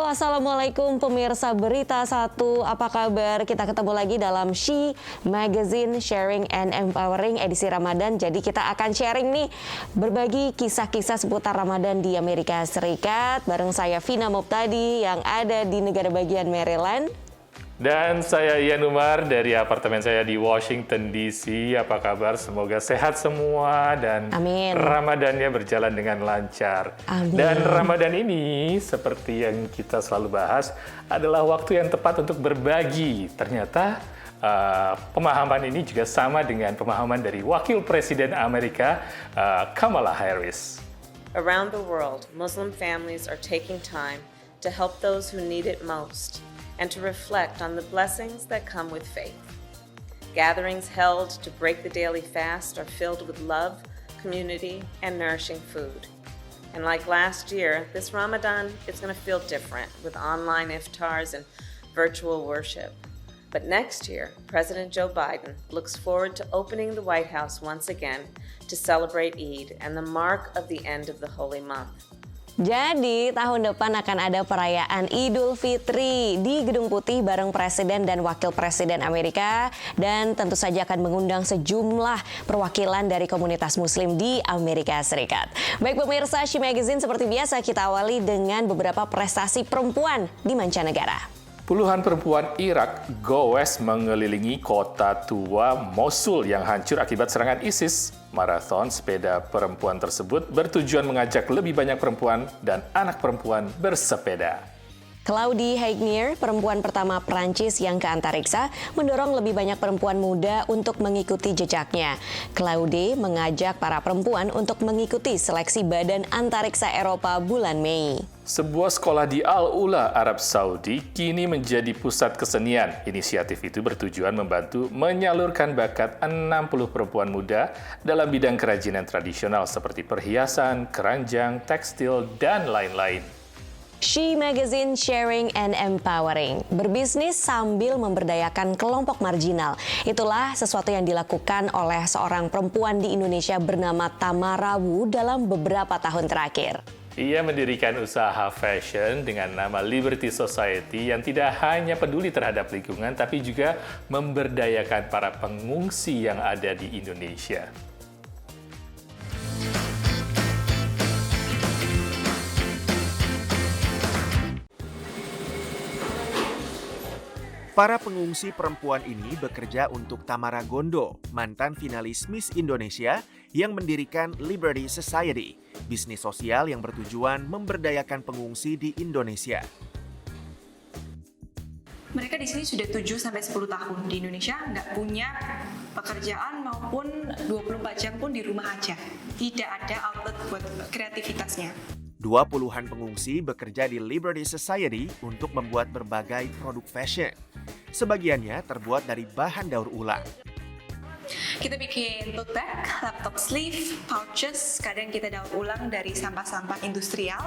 Assalamualaikum pemirsa Berita Satu, apa kabar? Kita ketemu lagi dalam She Magazine Sharing and Empowering edisi Ramadan. Jadi kita akan sharing nih, berbagi kisah-kisah seputar Ramadan di Amerika Serikat. Bareng saya Vina Moptadi yang ada di negara bagian Maryland. Dan saya Ian Umar dari apartemen saya di Washington DC. Apa kabar? Semoga sehat semua dan Amin. Ramadannya berjalan dengan lancar. Amin. Dan Ramadan ini seperti yang kita selalu bahas adalah waktu yang tepat untuk berbagi. Ternyata pemahaman ini juga sama dengan pemahaman dari Wakil Presiden Amerika Kamala Harris. Around the world, Muslim families are taking time to help those who need it most, and to reflect on the blessings that come with faith. Gatherings held to break the daily fast are filled with love, community, and nourishing food. And like last year, this Ramadan is going to feel different with online iftars and virtual worship. But next year, President Joe Biden looks forward to opening the White House once again to celebrate Eid and the mark of the end of the holy month. Jadi tahun depan akan ada perayaan Idul Fitri di Gedung Putih bareng Presiden dan Wakil Presiden Amerika, dan tentu saja akan mengundang sejumlah perwakilan dari komunitas Muslim di Amerika Serikat. Baik pemirsa, She Magazine seperti biasa kita awali dengan beberapa prestasi perempuan di mancanegara. Puluhan perempuan Irak goes mengelilingi kota tua Mosul yang hancur akibat serangan ISIS. Marathon sepeda perempuan tersebut bertujuan mengajak lebih banyak perempuan dan anak perempuan bersepeda. Claudie Haignier, perempuan pertama Prancis yang ke antariksa, mendorong lebih banyak perempuan muda untuk mengikuti jejaknya. Claudie mengajak para perempuan untuk mengikuti seleksi Badan Antariksa Eropa bulan Mei. Sebuah sekolah di Al-Ula, Arab Saudi, kini menjadi pusat kesenian. Inisiatif itu bertujuan membantu menyalurkan bakat 60 perempuan muda dalam bidang kerajinan tradisional seperti perhiasan, keranjang, tekstil, dan lain-lain. She Magazine Sharing and Empowering. Berbisnis sambil memberdayakan kelompok marginal. Itulah sesuatu yang dilakukan oleh seorang perempuan di Indonesia bernama Tamara Wu dalam beberapa tahun terakhir. Ia mendirikan usaha fashion dengan nama Liberty Society yang tidak hanya peduli terhadap lingkungan, tapi juga memberdayakan para pengungsi yang ada di Indonesia. Para pengungsi perempuan ini bekerja untuk Tamara Gondo, mantan finalis Miss Indonesia yang mendirikan Liberty Society, bisnis sosial yang bertujuan memberdayakan pengungsi di Indonesia. Mereka di sini sudah 7-10 tahun di Indonesia, nggak punya pekerjaan maupun 24 jam pun di rumah aja. Tidak ada outlet buat kreativitasnya. 20-an pengungsi bekerja di Liberty Society untuk membuat berbagai produk fashion. Sebagiannya terbuat dari bahan daur ulang. Kita bikin tote bag, laptop sleeve, pouches, kadang kita daur ulang dari sampah-sampah industrial.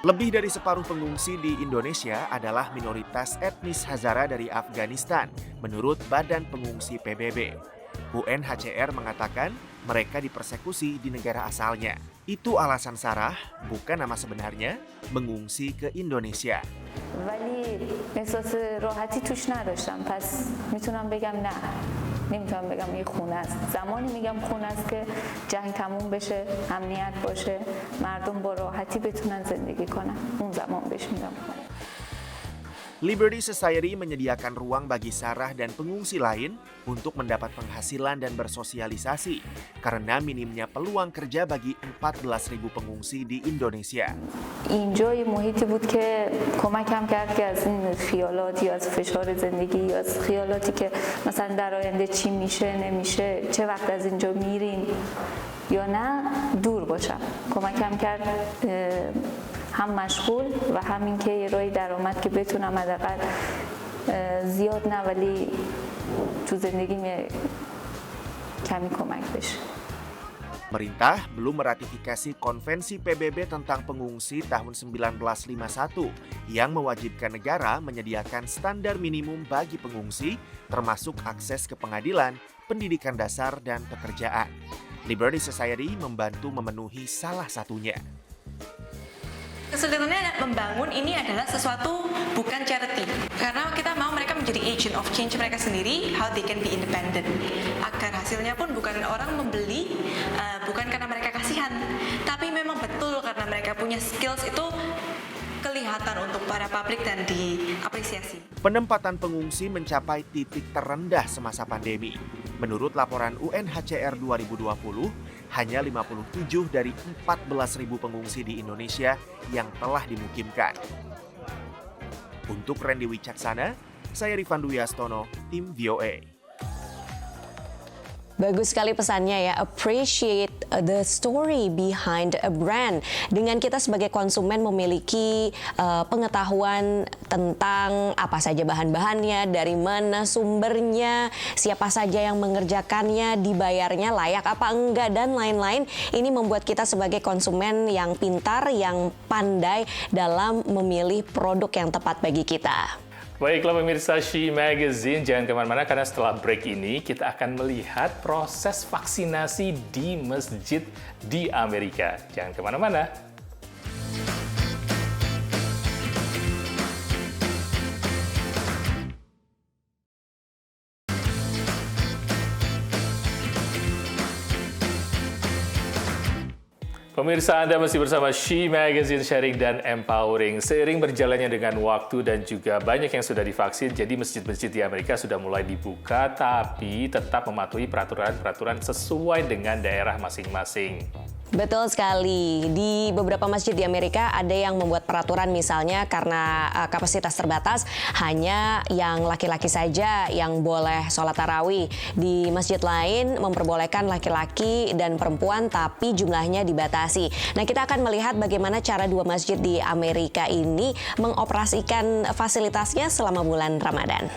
Lebih dari separuh pengungsi di Indonesia adalah minoritas etnis Hazara dari Afghanistan, menurut Badan Pengungsi PBB. UNHCR mengatakan mereka dipersekusi di negara asalnya. Itu alasan Sarah, bukan nama sebenarnya, mengungsi ke Indonesia. ولی احساس راحتی توش نداشتم پس میتونم بگم نه نمیتونم بگم یه خونه است زمانی میگم خونه است که جنگ تموم بشه امنیت باشه مردم با راحتی بتونن زندگی کنن اون زمان بهش میگم خونه. Liberty Society menyediakan ruang bagi Sarah dan pengungsi lain untuk mendapat penghasilan dan bersosialisasi karena minimnya peluang kerja bagi 14.000 pengungsi di Indonesia. اینجا یه محیطی بود که کمکم کرد که از این خیالات یا از فشار زندگی یا از خیالاتی که مثلا در آینده چی میشه نمیشه چه وقت از اینجا میریم یا نه دور باشم. کمکم کرد هم مشغول و همین که یه راه درآمد که بتونم حداقل زیاد نه ولی تو زندگیم کمی کمک بشه. Pemerintah belum meratifikasi Konvensi PBB tentang pengungsi tahun 1951 yang mewajibkan negara menyediakan standar minimum bagi pengungsi, termasuk akses ke pengadilan, pendidikan dasar, dan pekerjaan. Liberty Society membantu memenuhi salah satunya. Kesulitannya membangun ini adalah sesuatu bukan charity, karena kita mau mereka menjadi agent of change mereka sendiri, how they can be independent, agar hasilnya pun bukan orang membeli, bukan karena mereka kasihan, tapi memang betul karena mereka punya skills itu kelihatan untuk para publik dan diapresiasi. Penempatan pengungsi mencapai titik terendah semasa pandemi. Menurut laporan UNHCR 2020, hanya 57 dari 14.000 pengungsi di Indonesia yang telah dimukimkan. Untuk Randy Wicaksana, saya Rifan Dwi Astono, tim VOA. Bagus sekali pesannya ya, appreciate the story behind a brand. Dengan kita sebagai konsumen memiliki pengetahuan tentang apa saja bahan-bahannya, dari mana sumbernya, siapa saja yang mengerjakannya, dibayarnya layak apa enggak, dan lain-lain. Ini membuat kita sebagai konsumen yang pintar, yang pandai dalam memilih produk yang tepat bagi kita. Baiklah pemirsa She Magazine, jangan kemana-mana karena setelah break ini kita akan melihat proses vaksinasi di masjid di Amerika. Jangan kemana-mana. Pemirsa, Anda masih bersama She Magazine, sharing dan empowering. Seiring berjalannya dengan waktu dan juga banyak yang sudah divaksin, jadi masjid-masjid di Amerika sudah mulai dibuka, tapi tetap mematuhi peraturan-peraturan sesuai dengan daerah masing-masing. Betul sekali. Di beberapa masjid di Amerika ada yang membuat peraturan, misalnya karena kapasitas terbatas, hanya yang laki-laki saja yang boleh sholat tarawih. Di masjid lain memperbolehkan laki-laki dan perempuan, tapi jumlahnya dibatasi. Nah, kita akan melihat bagaimana cara dua masjid di Amerika ini mengoperasikan fasilitasnya selama bulan Ramadan.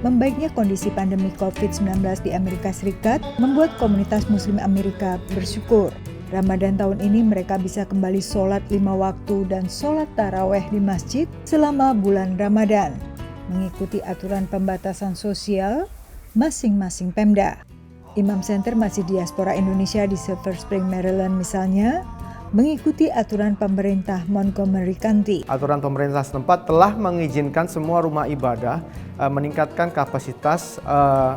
Membaiknya kondisi pandemi COVID-19 di Amerika Serikat membuat komunitas Muslim Amerika bersyukur. Ramadan tahun ini mereka bisa kembali sholat 5 waktu dan sholat taraweh di masjid selama bulan Ramadan, mengikuti aturan pembatasan sosial masing-masing Pemda. Imam Center Masjid Diaspora Indonesia di Silver Spring, Maryland misalnya, mengikuti aturan pemerintah Montgomery County. Aturan pemerintah setempat telah mengizinkan semua rumah ibadah meningkatkan kapasitas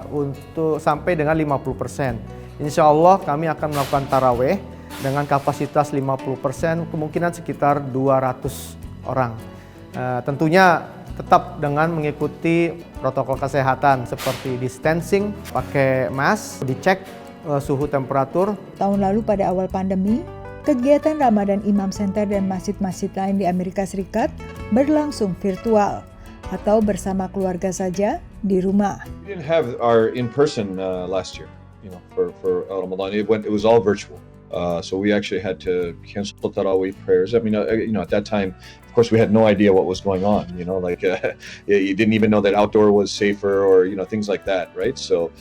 untuk sampai dengan 50%. Insya Allah kami akan melakukan taraweh dengan kapasitas 50%, kemungkinan sekitar 200 orang. Tentunya tetap dengan mengikuti protokol kesehatan seperti distancing, pakai mask, dicek suhu temperatur. Tahun lalu pada awal pandemi, kegiatan Ramadan Imam Center dan masjid-masjid lain di Amerika Serikat berlangsung virtual atau bersama keluarga saja di rumah. We didn't have our in-person last year, for Ramadan. It was all virtual. So we actually had to cancel Tarawih prayers. I mean, at that time, of course, we had no idea what was going on. You didn't even know that outdoor was safer, or things like that, right? So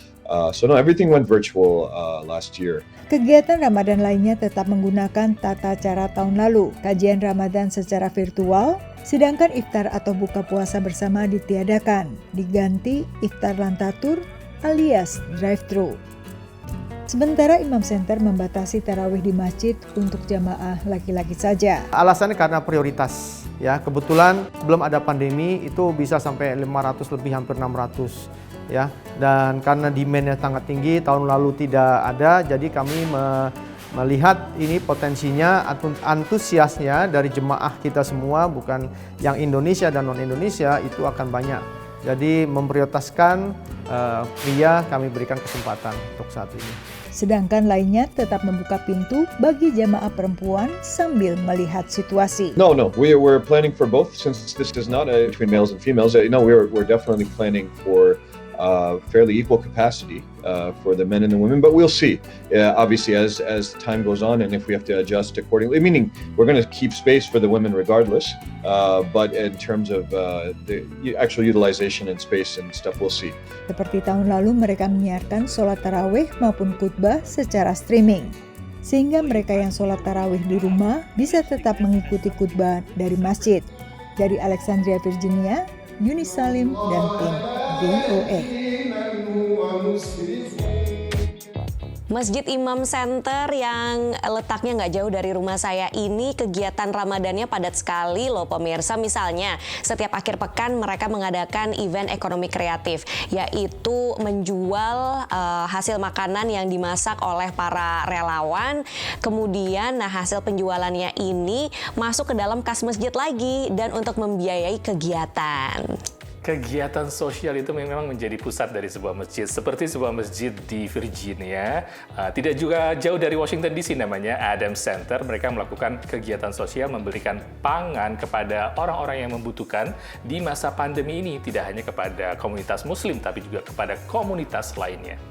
no, everything went virtual last year. Kegiatan Ramadan lainnya tetap menggunakan tata cara tahun lalu. Kajian Ramadan secara virtual, sedangkan iftar atau buka puasa bersama ditiadakan, diganti iftar lantatur alias drive-thru. Sementara Imam Center membatasi tarawih di masjid untuk jamaah laki-laki saja. Alasannya karena prioritas. Ya, kebetulan belum ada pandemi itu bisa sampai 500 lebih, hampir 600. Ya, dan karena demand-nya sangat tinggi, tahun lalu tidak ada, jadi kami melihat ini potensinya, antusiasnya dari jemaah kita semua, bukan yang Indonesia dan non-Indonesia, itu akan banyak. Jadi memprioritaskan pria, kami berikan kesempatan untuk saat ini. Sedangkan lainnya tetap membuka pintu bagi jamaah perempuan sambil melihat situasi. No, we're planning for both, since this is not between males and females. We're definitely planning for fairly equal capacity for the men and the women, but we'll see. Obviously, as time goes on, and if we have to adjust accordingly, meaning we're going to keep space for the women regardless, but in terms of the actual utilization and space and stuff, we'll see. Seperti tahun lalu, mereka menyiarkan sholat tarawih maupun khutbah secara streaming, sehingga mereka yang sholat tarawih di rumah bisa tetap mengikuti khutbah dari masjid. Dari Alexandria, Virginia, Yuni Salim dan tim VOA. Masjid Imam Center yang letaknya nggak jauh dari rumah saya ini kegiatan Ramadannya padat sekali loh pemirsa. Misalnya setiap akhir pekan mereka mengadakan event ekonomi kreatif, yaitu menjual hasil makanan yang dimasak oleh para relawan. Kemudian hasil penjualannya ini masuk ke dalam kas masjid lagi dan untuk membiayai kegiatan. Kegiatan sosial itu memang menjadi pusat dari sebuah masjid, seperti sebuah masjid di Virginia, tidak juga jauh dari Washington DC, namanya Adams Center. Mereka melakukan kegiatan sosial memberikan pangan kepada orang-orang yang membutuhkan di masa pandemi ini, tidak hanya kepada komunitas muslim, tapi juga kepada komunitas lainnya.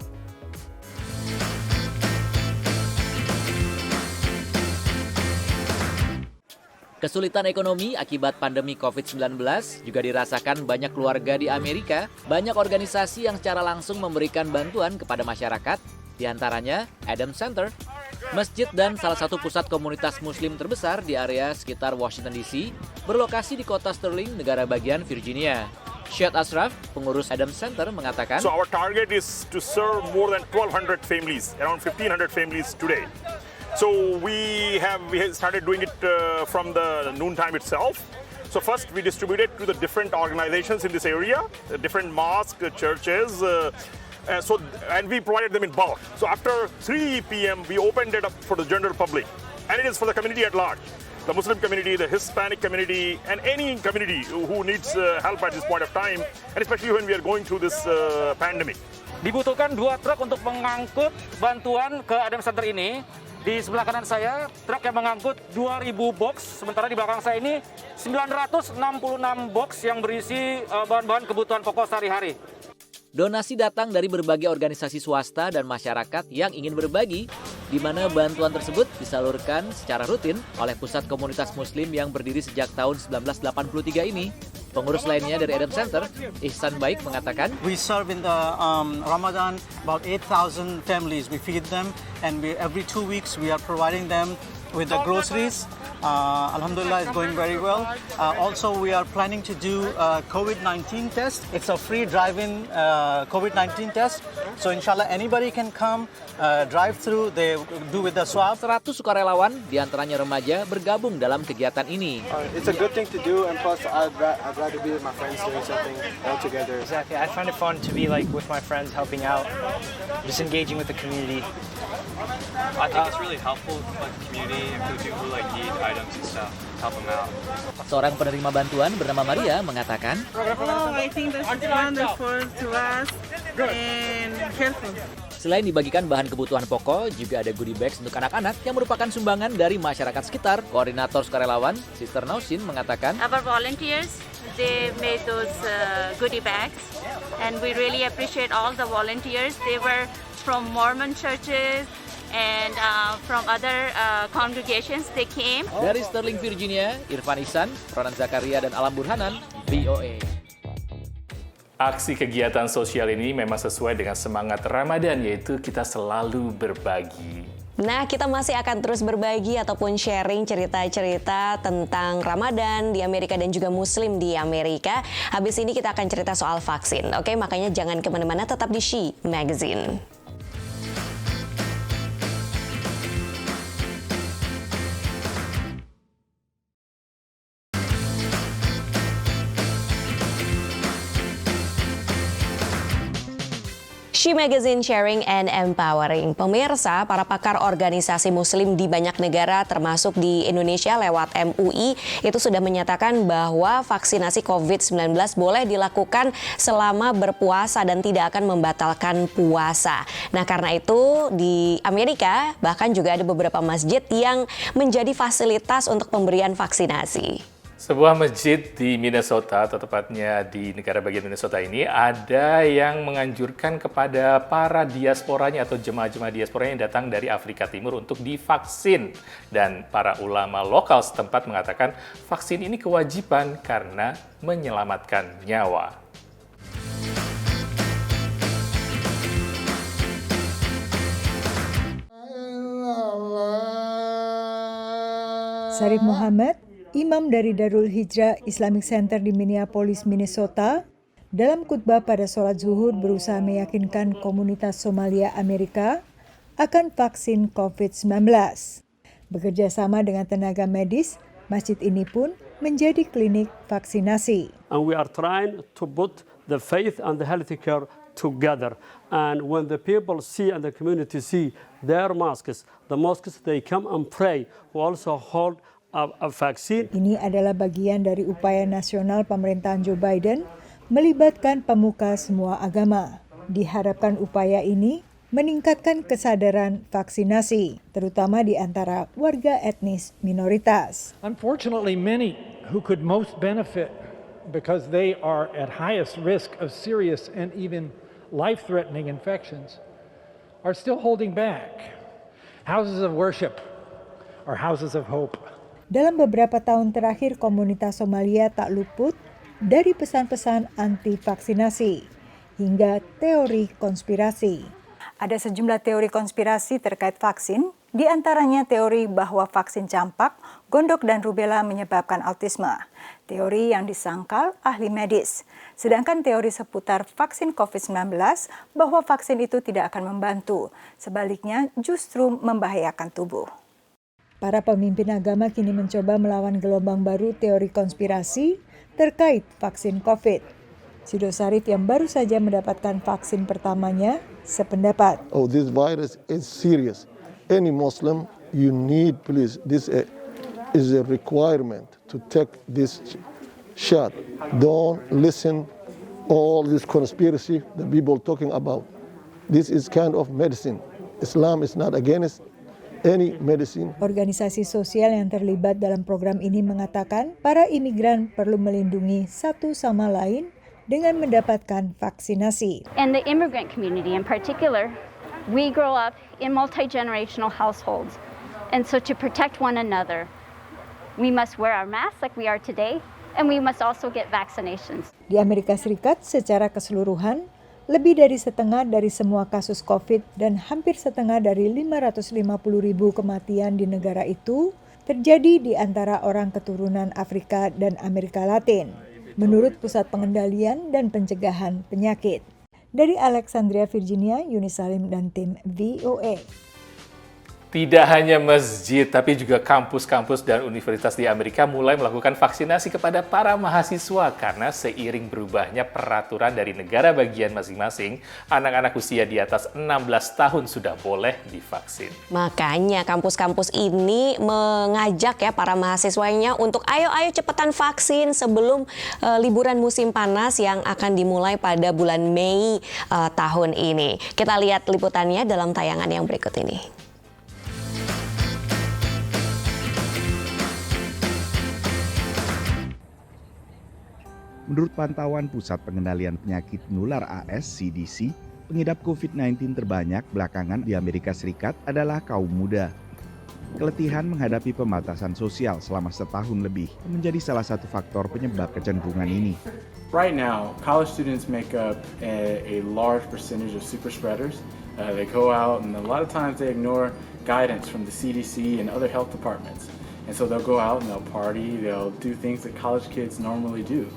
Kesulitan ekonomi akibat pandemi COVID-19 juga dirasakan banyak keluarga di Amerika. Banyak organisasi yang secara langsung memberikan bantuan kepada masyarakat, diantaranya Adams Center, masjid dan salah satu pusat komunitas muslim terbesar di area sekitar Washington DC, berlokasi di kota Sterling, negara bagian Virginia. Syed Ashraf, pengurus Adams Center, mengatakan, So our target is to serve more than 1,200 families, around 1,500 families today. So we have started doing it from the noontime itself. So first we distributed to the different organizations in this area, different mosques, churches, and we provided them in bulk. So after 3 p.m. we opened it up for the general public, and it is for the community at large. The Muslim community, the Hispanic community, and any community who needs help at this point of time, and especially when we are going through this pandemic. Dibutuhkan 2 truk untuk mengangkut bantuan ke Adams Center ini. Di sebelah kanan saya, truk yang mengangkut 2.000 box, sementara di belakang saya ini 966 box yang berisi bahan-bahan kebutuhan pokok sehari-hari. donasi datang dari berbagai organisasi swasta dan masyarakat yang ingin berbagi, di mana bantuan tersebut disalurkan secara rutin oleh Pusat Komunitas Muslim yang berdiri sejak tahun 1983 ini. Pengurus lainnya dari Adams Center, Ihsan Baik, mengatakan, We serve in the Ramadan about 8,000 families. We feed them, and every 2 weeks we are providing them with the groceries. Alhamdulillah, it's going very well. Also, we are planning to do a COVID-19 test. It's a free drive-in COVID-19 test. So inshallah, anybody can come, drive through, they do with the swab. 100 sukarelawan, diantaranya remaja, bergabung dalam kegiatan ini. It's a good thing to do, and plus I'd rather be with my friends doing something all together. Exactly. I find it fun to be like with my friends, helping out, just engaging with the community. I think it's really helpful for the community and for the people who like need items and stuff. Help them out. Seorang penerima bantuan bernama Maria mengatakan, I think that's wonderful to us and helpful. Selain dibagikan bahan kebutuhan pokok, juga ada goodie bags untuk anak-anak yang merupakan sumbangan dari masyarakat sekitar. Koordinator sukarelawan, Sister Nausin, mengatakan, Our volunteers, they made those goodie bags, and we really appreciate all the volunteers. They were from Mormon churches and from other congregations. They came. Dari Sterling, Virginia, Irfan Ihsan, Ronan Zakaria, dan Alam Burhanan, VOA. Aksi kegiatan sosial ini memang sesuai dengan semangat Ramadan, yaitu kita selalu berbagi. Nah, kita masih akan terus berbagi ataupun sharing cerita-cerita tentang Ramadan di Amerika dan juga Muslim di Amerika. Habis ini kita akan cerita soal vaksin. Oke, makanya jangan kemana-mana, tetap di She Magazine. She Magazine, sharing and empowering. Pemirsa, para pakar organisasi muslim di banyak negara termasuk di Indonesia lewat MUI itu sudah menyatakan bahwa vaksinasi COVID-19 boleh dilakukan selama berpuasa dan tidak akan membatalkan puasa. Nah, karena itu di Amerika bahkan juga ada beberapa masjid yang menjadi fasilitas untuk pemberian vaksinasi. Sebuah masjid di Minnesota, atau tepatnya di negara bagian Minnesota ini, ada yang menganjurkan kepada para diasporanya atau jemaah-jemaah diaspora yang datang dari Afrika Timur untuk divaksin. Dan para ulama lokal setempat mengatakan vaksin ini kewajiban karena menyelamatkan nyawa. Syarif Muhammad, Imam dari Darul Hijrah Islamic Center di Minneapolis, Minnesota, dalam khutbah pada sholat zuhur berusaha meyakinkan komunitas Somalia Amerika akan vaksin COVID-19. Bekerja sama dengan tenaga medis, masjid ini pun menjadi klinik vaksinasi. And we are trying to put the faith and the healthcare together. And when the people see and the community see their mosques, the mosques they come and pray, we also hold a vaccine. Ini adalah bagian dari upaya nasional pemerintahan Joe Biden melibatkan pemuka semua agama. Diharapkan upaya ini meningkatkan kesadaran vaksinasi, terutama di antara warga etnis minoritas. Unfortunately, many who could most benefit because they are at highest risk of serious and even life-threatening infections are still holding back. Houses of worship are houses of hope. Dalam beberapa tahun terakhir, komunitas Somalia tak luput dari pesan-pesan anti-vaksinasi hingga teori konspirasi. Ada sejumlah teori konspirasi terkait vaksin, di antaranya teori bahwa vaksin campak, gondok, dan rubella menyebabkan autisme. Teori yang disangkal ahli medis. Sedangkan teori seputar vaksin COVID-19 bahwa vaksin itu tidak akan membantu, sebaliknya justru membahayakan tubuh. Para pemimpin agama kini mencoba melawan gelombang baru teori konspirasi terkait vaksin COVID. Sido Sarif yang baru saja mendapatkan vaksin pertamanya sependapat. Oh, this virus is serious. Any Muslim, you need, please, this is a requirement to take this shot. Don't listen all this conspiracy that people talking about. This is kind of medicine. Islam is not against any medicine. Organisasi sosial yang terlibat dalam program ini mengatakan para imigran perlu melindungi satu sama lain dengan mendapatkan vaksinasi. And the immigrant community in particular, we grow up in multi-generational households. And so to protect one another, we must wear our masks like we are today, and we must also get vaccinations. Di Amerika Serikat secara keseluruhan, lebih dari setengah dari semua kasus COVID dan hampir setengah dari 550.000 kematian di negara itu terjadi di antara orang keturunan Afrika dan Amerika Latin, menurut Pusat Pengendalian dan Pencegahan Penyakit. Dari Alexandria, Virginia, Yuni Salim dan tim VOA. Tidak hanya masjid, tapi juga kampus-kampus dan universitas di Amerika mulai melakukan vaksinasi kepada para mahasiswa karena seiring berubahnya peraturan dari negara bagian masing-masing, anak-anak usia di atas 16 tahun sudah boleh divaksin. Makanya kampus-kampus ini mengajak ya para mahasiswanya untuk ayo cepetan vaksin sebelum liburan musim panas yang akan dimulai pada bulan Mei tahun ini. Kita lihat liputannya dalam tayangan yang berikut ini. Menurut pantauan Pusat Pengendalian Penyakit Menular AS CDC, pengidap COVID-19 terbanyak belakangan di Amerika Serikat adalah kaum muda. Keletihan menghadapi pembatasan sosial selama setahun lebih menjadi salah satu faktor penyebab kecenderungan ini. Right now, college students make up a large percentage of super spreaders. They go out and a lot of times they ignore guidance from the CDC and other health departments. And so they'll go out and they'll party, they'll do things that college kids normally do.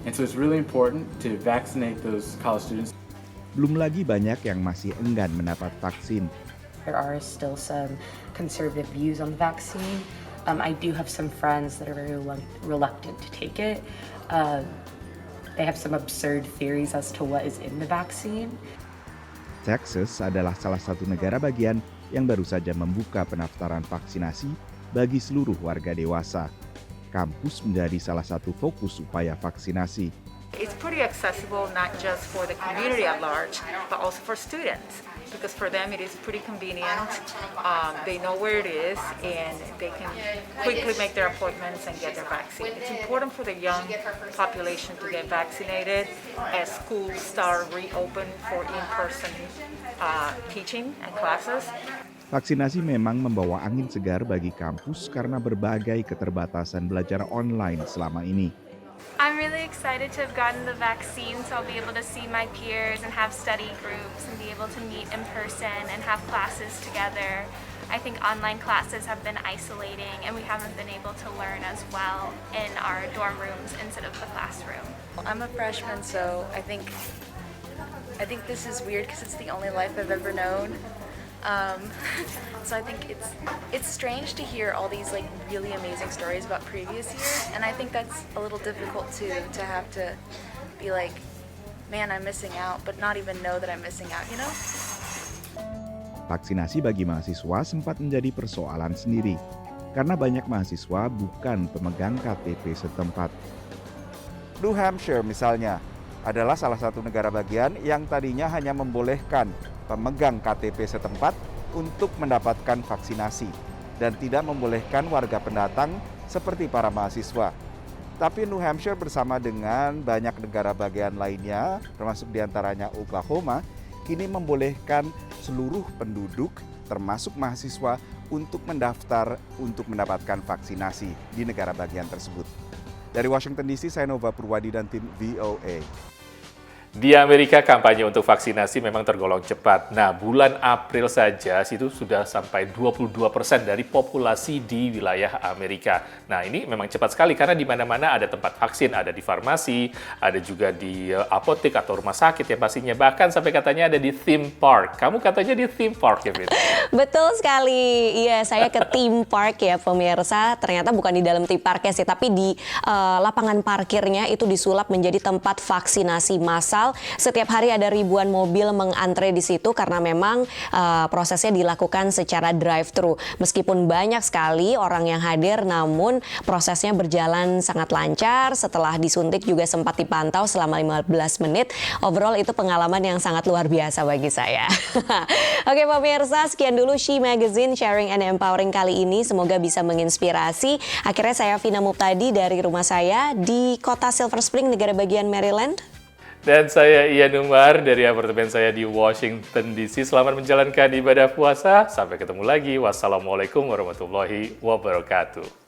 And so it's really important to vaccinate those college students. Belum lagi banyak yang masih enggan mendapat vaksin. There are still some conservative views on the vaccine. I do have some friends that are very reluctant to take it. They have some absurd theories as to what is in the vaccine. Texas adalah salah satu negara bagian yang baru saja membuka pendaftaran vaksinasi bagi seluruh warga dewasa. Kampus menjadi salah satu fokus upaya vaksinasi. It's pretty accessible not just for the community at large, but also for students. Because for them it is pretty convenient. They know where it is and they can quickly make their appointments and get their vaccine. It's important for the young population to get vaccinated as schools start reopen for in-person teaching and classes. Vaksinasi memang membawa angin segar bagi kampus karena berbagai keterbatasan belajar online selama ini. I'm really excited to have gotten the vaccine, so I'll be able to see my peers and have study groups and be able to meet in person and have classes together. I think online classes have been isolating and we haven't been able to learn as well in our dorm rooms instead of the classroom. I'm a freshman, so I think this is weird because it's the only life I've ever known. So I think it's strange to hear all these like really amazing stories about previous years, and I think that's a little difficult to have to be like, man, I'm missing out, but not even know that I'm missing out, you know? Vaksinasi bagi mahasiswa sempat menjadi persoalan sendiri, karena banyak mahasiswa bukan pemegang KTP setempat. New Hampshire misalnya, adalah salah satu negara bagian yang tadinya hanya membolehkan pemegang KTP setempat untuk mendapatkan vaksinasi dan tidak membolehkan warga pendatang seperti para mahasiswa. Tapi New Hampshire bersama dengan banyak negara bagian lainnya, termasuk diantaranya Oklahoma, kini membolehkan seluruh penduduk, termasuk mahasiswa, untuk mendaftar untuk mendapatkan vaksinasi di negara bagian tersebut. Dari Washington DC, saya Nova Purwadi dan tim VOA. Di Amerika, kampanye untuk vaksinasi memang tergolong cepat. Nah, bulan April saja itu sudah sampai 22% dari populasi di wilayah Amerika. Nah, ini memang cepat sekali karena di mana-mana ada tempat vaksin, ada di farmasi, ada juga di apotek atau rumah sakit ya pastinya. Bahkan sampai katanya ada di theme park. Kamu katanya di theme park ya, Fit? Betul sekali. Iya, saya ke theme park ya, pemirsa. Ternyata bukan di dalam theme parknya sih, tapi di lapangan parkirnya itu disulap menjadi tempat vaksinasi massal. Setiap hari ada ribuan mobil mengantre di situ karena memang prosesnya dilakukan secara drive-thru. Meskipun banyak sekali orang yang hadir, namun prosesnya berjalan sangat lancar. Setelah disuntik juga sempat dipantau selama 15 menit. Overall itu pengalaman yang sangat luar biasa bagi saya. Oke pemirsa, sekian dulu She Magazine Sharing and Empowering kali ini. Semoga bisa menginspirasi. Akhirnya saya Vina Muptadi dari rumah saya di kota Silver Spring, negara bagian Maryland. Dan saya Ian Umar dari apartemen saya di Washington DC. Selamat menjalankan ibadah puasa. Sampai ketemu lagi. Wassalamualaikum warahmatullahi wabarakatuh.